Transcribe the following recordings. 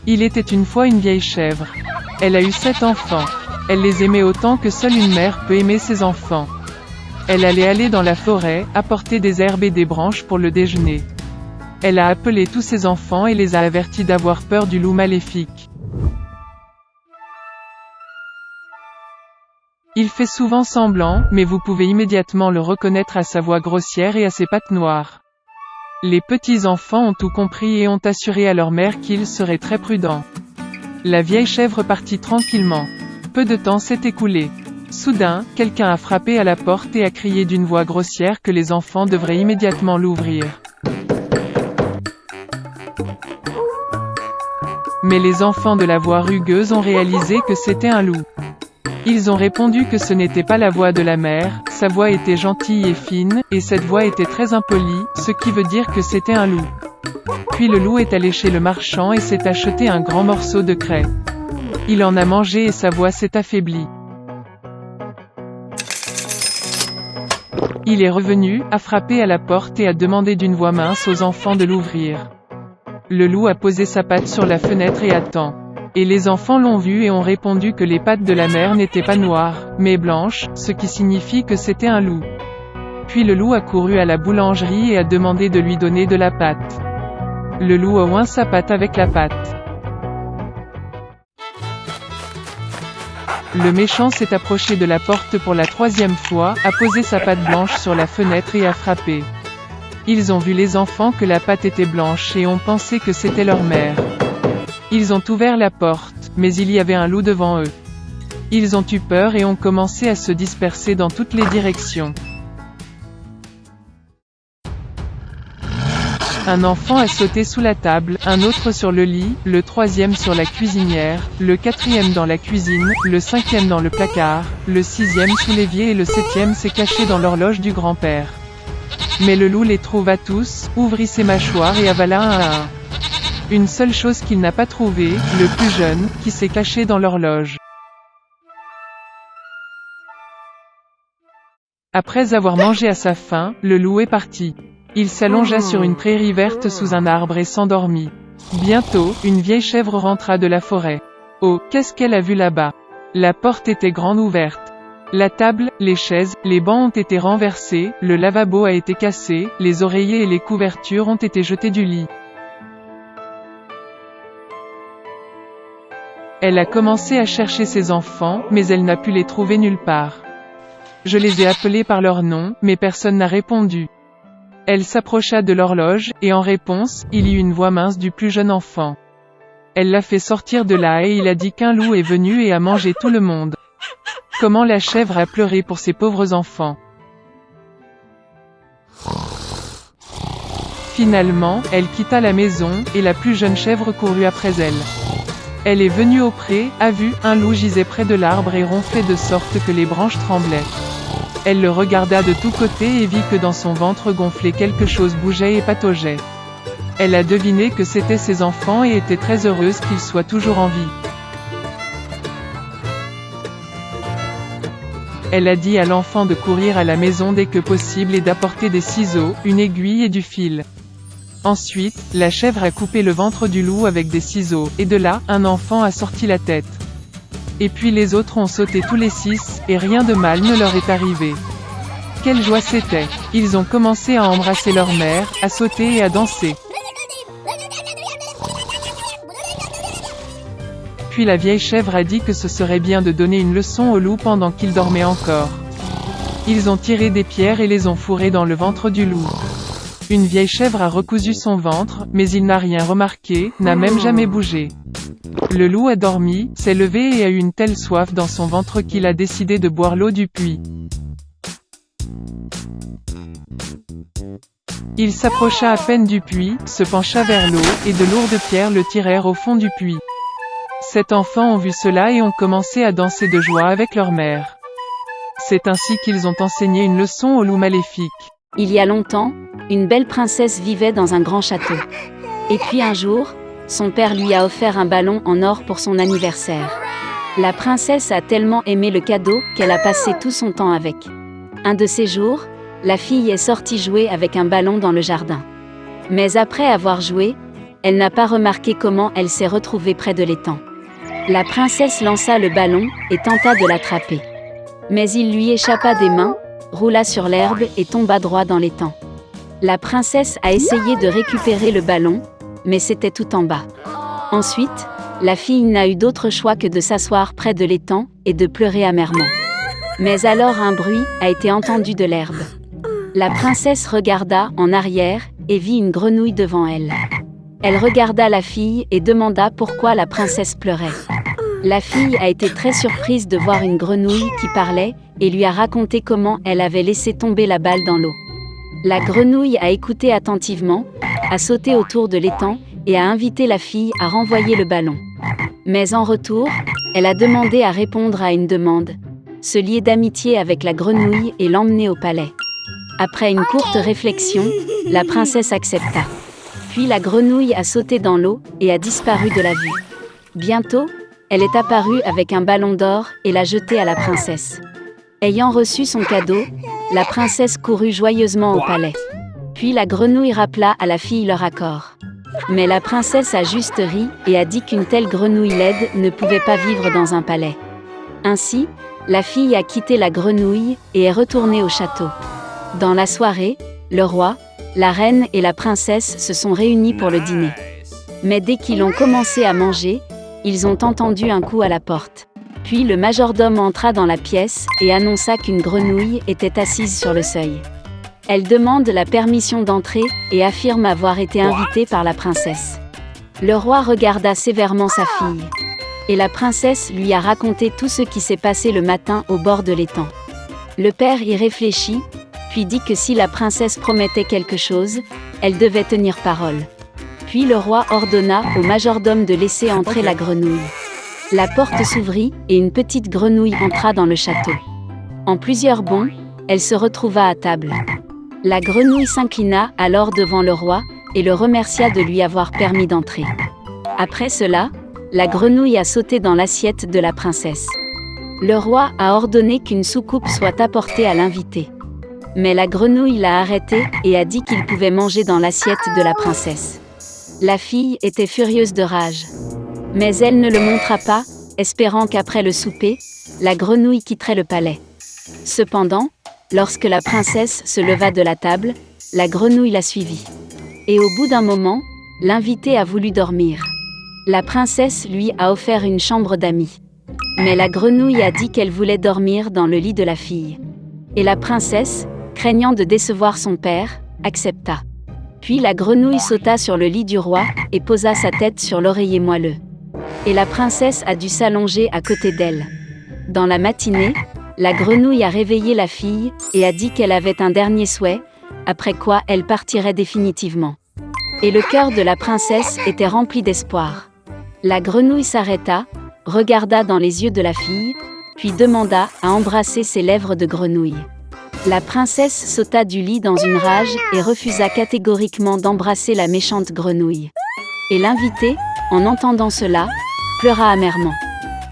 Il était une fois une vieille chèvre. Elle a eu 7 enfants. Elle les aimait autant que seule une mère peut aimer ses enfants. Elle allait aller dans la forêt, apporter des herbes et des branches pour le déjeuner. Elle a appelé tous ses enfants et les a avertis d'avoir peur du loup maléfique. Il fait souvent semblant, mais vous pouvez immédiatement le reconnaître à sa voix grossière et à ses pattes noires. Les petits-enfants ont tout compris et ont assuré à leur mère qu'ils seraient très prudents. La vieille chèvre partit tranquillement. Peu de temps s'est écoulé. Soudain, quelqu'un a frappé à la porte et a crié d'une voix grossière que les enfants devraient immédiatement l'ouvrir. Mais les enfants de la voix rugueuse ont réalisé que c'était un loup. Ils ont répondu que ce n'était pas la voix de la mère, sa voix était gentille et fine, et cette voix était très impolie, ce qui veut dire que c'était un loup. Puis le loup est allé chez le marchand et s'est acheté un grand morceau de craie. Il en a mangé et sa voix s'est affaiblie. Il est revenu, a frappé à la porte et a demandé d'une voix mince aux enfants de l'ouvrir. Le loup a posé sa patte sur la fenêtre et attend. Et les enfants l'ont vu et ont répondu que les pattes de la mère n'étaient pas noires, mais blanches, ce qui signifie que c'était un loup. Puis le loup a couru à la boulangerie et a demandé de lui donner de la pâte. Le loup a oint sa patte avec la pâte. Le méchant s'est approché de la porte pour la 3e fois, a posé sa patte blanche sur la fenêtre et a frappé. Ils ont vu les enfants que la pâte était blanche et ont pensé que c'était leur mère. Ils ont ouvert la porte, mais il y avait un loup devant eux. Ils ont eu peur et ont commencé à se disperser dans toutes les directions. Un enfant a sauté sous la table, un autre sur le lit, le 3e sur la cuisinière, le 4e dans la cuisine, le 5e dans le placard, le 6e sous l'évier et le 7e s'est caché dans l'horloge du grand-père. Mais le loup les trouva tous, ouvrit ses mâchoires et avala un à un. Une seule chose qu'il n'a pas trouvée, le plus jeune, qui s'est caché dans l'horloge. Après avoir mangé à sa faim, le loup est parti. Il s'allongea sur une prairie verte sous un arbre et s'endormit. Bientôt, une vieille chèvre rentra de la forêt. Oh, qu'est-ce qu'elle a vu là-bas? La porte était grande ouverte. La table, les chaises, les bancs ont été renversés, le lavabo a été cassé, les oreillers et les couvertures ont été jetés du lit. Elle a commencé à chercher ses enfants, mais elle n'a pu les trouver nulle part. Je les ai appelés par leur nom, mais personne n'a répondu. Elle s'approcha de l'horloge, et en réponse, il y eut une voix mince du plus jeune enfant. Elle l'a fait sortir de là et il a dit qu'un loup est venu et a mangé tout le monde. Comment la chèvre a pleuré pour ses pauvres enfants. Finalement, elle quitta la maison, et la plus jeune chèvre courut après elle. Elle est venue au pré, a vu, un loup gisait près de l'arbre et ronflait de sorte que les branches tremblaient. Elle le regarda de tous côtés et vit que dans son ventre gonflé quelque chose bougeait et pataugeait. Elle a deviné que c'étaient ses enfants et était très heureuse qu'ils soient toujours en vie. Elle a dit à l'enfant de courir à la maison dès que possible et d'apporter des ciseaux, une aiguille et du fil. Ensuite, la chèvre a coupé le ventre du loup avec des ciseaux, et de là, un enfant a sorti la tête. Et puis les autres ont sauté tous les 6, et rien de mal ne leur est arrivé. Quelle joie c'était! Ils ont commencé à embrasser leur mère, à sauter et à danser. Puis la vieille chèvre a dit que ce serait bien de donner une leçon au loup pendant qu'il dormait encore. Ils ont tiré des pierres et les ont fourrées dans le ventre du loup. Une vieille chèvre a recousu son ventre, mais il n'a rien remarqué, n'a même jamais bougé. Le loup a dormi, s'est levé et a eu une telle soif dans son ventre qu'il a décidé de boire l'eau du puits. Il s'approcha à peine du puits, se pencha vers l'eau, et de lourdes pierres le tirèrent au fond du puits. 7 enfants ont vu cela et ont commencé à danser de joie avec leur mère. C'est ainsi qu'ils ont enseigné une leçon au loup maléfique. Il y a longtemps, une belle princesse vivait dans un grand château. Et puis un jour, son père lui a offert un ballon en or pour son anniversaire. La princesse a tellement aimé le cadeau qu'elle a passé tout son temps avec. Un de ces jours, la fille est sortie jouer avec un ballon dans le jardin. Mais après avoir joué, elle n'a pas remarqué comment elle s'est retrouvée près de l'étang. La princesse lança le ballon et tenta de l'attraper. Mais il lui échappa des mains, roula sur l'herbe et tomba droit dans l'étang. La princesse a essayé de récupérer le ballon, mais c'était tout en bas. Ensuite, la fille n'a eu d'autre choix que de s'asseoir près de l'étang et de pleurer amèrement. Mais alors un bruit a été entendu de l'herbe. La princesse regarda en arrière et vit une grenouille devant elle. Elle regarda la fille et demanda pourquoi la princesse pleurait. La fille a été très surprise de voir une grenouille qui parlait et lui a raconté comment elle avait laissé tomber la balle dans l'eau. La grenouille a écouté attentivement, a sauté autour de l'étang et a invité la fille à renvoyer le ballon. Mais en retour, elle a demandé à répondre à une demande, se lier d'amitié avec la grenouille et l'emmener au palais. Après une courte réflexion, la princesse accepta. Puis la grenouille a sauté dans l'eau et a disparu de la vue. Bientôt, elle est apparue avec un ballon d'or et l'a jeté à la princesse. Ayant reçu son cadeau, la princesse courut joyeusement au palais. Puis la grenouille rappela à la fille leur accord. Mais la princesse a juste ri et a dit qu'une telle grenouille laide ne pouvait pas vivre dans un palais. Ainsi, la fille a quitté la grenouille et est retournée au château. Dans la soirée, le roi, la reine et la princesse se sont réunis pour le dîner. Mais dès qu'ils ont commencé à manger, ils ont entendu un coup à la porte. Puis le majordome entra dans la pièce et annonça qu'une grenouille était assise sur le seuil. Elle demande la permission d'entrer et affirme avoir été invitée par la princesse. Le roi regarda sévèrement sa fille. Et la princesse lui a raconté tout ce qui s'est passé le matin au bord de l'étang. Le père y réfléchit, puis dit que si la princesse promettait quelque chose, elle devait tenir parole. Puis le roi ordonna au majordome de laisser entrer la grenouille. La porte s'ouvrit et une petite grenouille entra dans le château. En plusieurs bonds, elle se retrouva à table. La grenouille s'inclina alors devant le roi et le remercia de lui avoir permis d'entrer. Après cela, la grenouille a sauté dans l'assiette de la princesse. Le roi a ordonné qu'une soucoupe soit apportée à l'invité. Mais la grenouille l'a arrêté et a dit qu'il pouvait manger dans l'assiette de la princesse. La fille était furieuse de rage. Mais elle ne le montra pas, espérant qu'après le souper, la grenouille quitterait le palais. Cependant, lorsque la princesse se leva de la table, la grenouille la suivit. Et au bout d'un moment, l'invité a voulu dormir. La princesse lui a offert une chambre d'amis. Mais la grenouille a dit qu'elle voulait dormir dans le lit de la fille. Et la princesse, craignant de décevoir son père, accepta. Puis la grenouille sauta sur le lit du roi et posa sa tête sur l'oreiller moelleux. Et la princesse a dû s'allonger à côté d'elle. Dans la matinée, la grenouille a réveillé la fille et a dit qu'elle avait un dernier souhait, après quoi elle partirait définitivement. Et le cœur de la princesse était rempli d'espoir. La grenouille s'arrêta, regarda dans les yeux de la fille, puis demanda à embrasser ses lèvres de grenouille. La princesse sauta du lit dans une rage et refusa catégoriquement d'embrasser la méchante grenouille. Et l'invité, en entendant cela, pleura amèrement.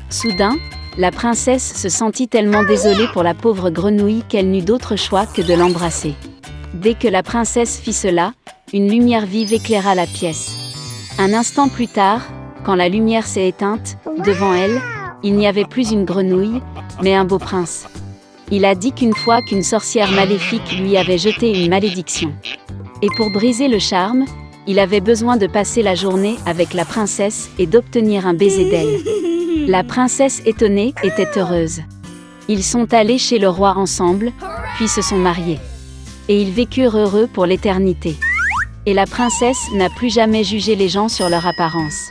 Soudain, la princesse se sentit tellement désolée pour la pauvre grenouille qu'elle n'eut d'autre choix que de l'embrasser. Dès que la princesse fit cela, une lumière vive éclaira la pièce. Un instant plus tard, quand la lumière s'est éteinte, devant elle, il n'y avait plus une grenouille, mais un beau prince. Il a dit qu'une fois qu'une sorcière maléfique lui avait jeté une malédiction. Et pour briser le charme, il avait besoin de passer la journée avec la princesse et d'obtenir un baiser d'elle. La princesse étonnée était heureuse. Ils sont allés chez le roi ensemble, puis se sont mariés. Et ils vécurent heureux pour l'éternité. Et la princesse n'a plus jamais jugé les gens sur leur apparence.